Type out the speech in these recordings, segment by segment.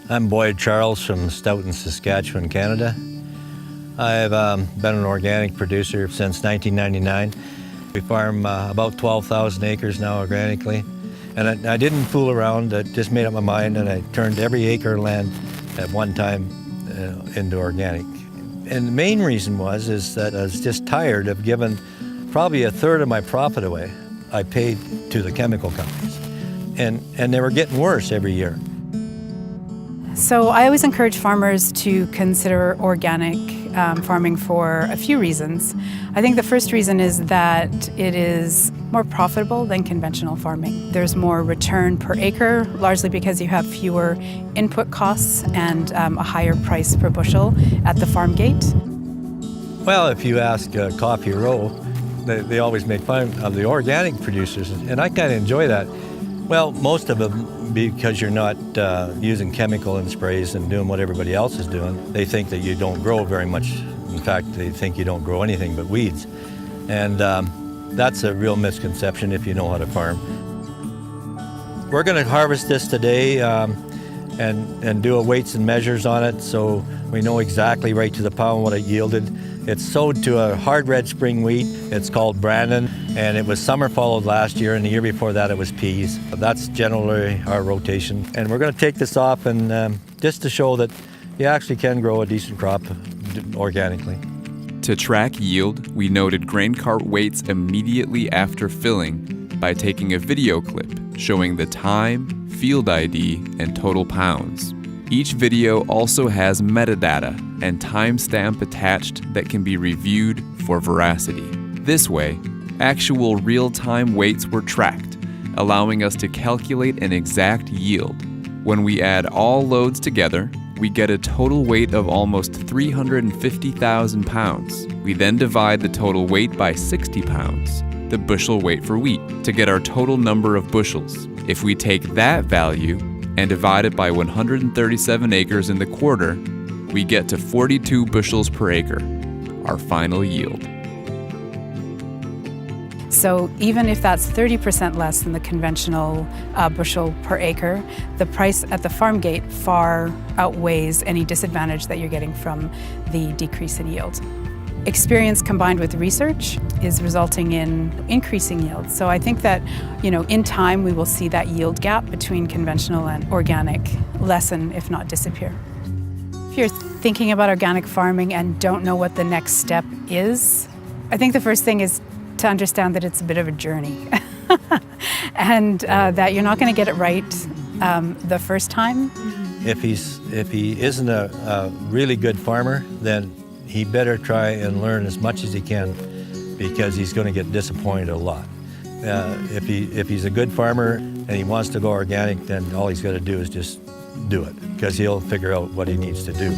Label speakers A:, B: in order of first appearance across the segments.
A: I'm Boyd Charles from Stoughton, Saskatchewan, Canada. I've been an organic producer since 1999. We farm about 12,000 acres now organically. And I didn't fool around, I just made up my mind and I turned every acre of land at one time into organic. And the main reason is that I was just tired of giving probably a third of my profit away. I paid to the chemical companies. And they were getting worse every year.
B: So I always encourage farmers to consider organic farming for a few reasons. I think the first reason is that it is more profitable than conventional farming. There's more return per acre, largely because you have fewer input costs and a higher price per bushel at the farm gate.
A: Well, if you ask Coffee Row, they always make fun of the organic producers, and I kind of enjoy that. Well, most of them, because you're not using chemical and sprays and doing what everybody else is doing, they think that you don't grow very much. In fact, they think you don't grow anything but weeds. And that's a real misconception if you know how to farm. We're going to harvest this today and do a weights and measures on it so we know exactly right to the pound what it yielded. It's sowed to a hard red spring wheat. It's called Brandon, and it was summer followed last year, and the year before that it was peas. That's generally our rotation. And we're going to take this off and just to show that you actually can grow a decent crop organically.
C: To track yield, we noted grain cart weights immediately after filling by taking a video clip showing the time, field ID, and total pounds. Each video also has metadata and timestamp attached that can be reviewed for veracity. This way, actual real-time weights were tracked, allowing us to calculate an exact yield. When we add all loads together, we get a total weight of almost 350,000 pounds. We then divide the total weight by 60 pounds, the bushel weight for wheat, to get our total number of bushels. If we take that value and divide it by 137 acres in the quarter, we get to 42 bushels per acre, our final yield.
B: So even if that's 30% less than the conventional bushel per acre, the price at the farm gate far outweighs any disadvantage that you're getting from the decrease in yield. Experience combined with research is resulting in increasing yield. So I think that, in time we will see that yield gap between conventional and organic lessen, if not disappear. If you're thinking about organic farming and don't know what the next step is, I think the first thing is to understand that it's a bit of a journey and that you're not going to get it right the first time.
A: If he isn't a really good farmer, then he better try and learn as much as he can because he's going to get disappointed a lot. If he's a good farmer and he wants to go organic, then all he's got to do is just do it because he'll figure out what he needs to do.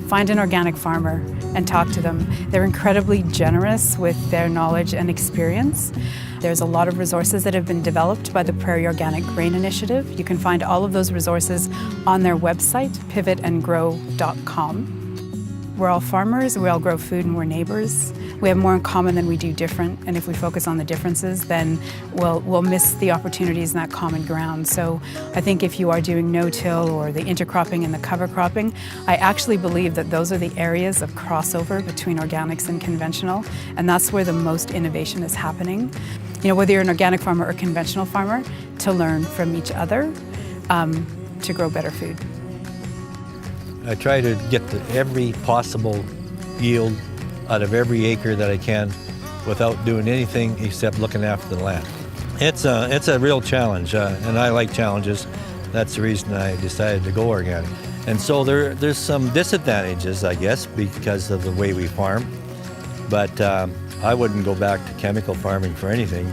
B: Find an organic farmer and talk to them. They're incredibly generous with their knowledge and experience. There's a lot of resources that have been developed by the Prairie Organic Grain Initiative. You can find all of those resources on their website, pivotandgrow.com. We're all farmers, we all grow food, and we're neighbors. We have more in common than we do different, and if we focus on the differences, then we'll miss the opportunities in that common ground. So I think if you are doing no-till or the intercropping and the cover cropping, I actually believe that those are the areas of crossover between organics and conventional, and that's where the most innovation is happening. Whether you're an organic farmer or conventional farmer, to learn from each other to grow better food.
A: I try to get every possible yield out of every acre that I can without doing anything except looking after the land. It's a real challenge, and I like challenges. That's the reason I decided to go organic. And so there's some disadvantages, I guess, because of the way we farm. But I wouldn't go back to chemical farming for anything.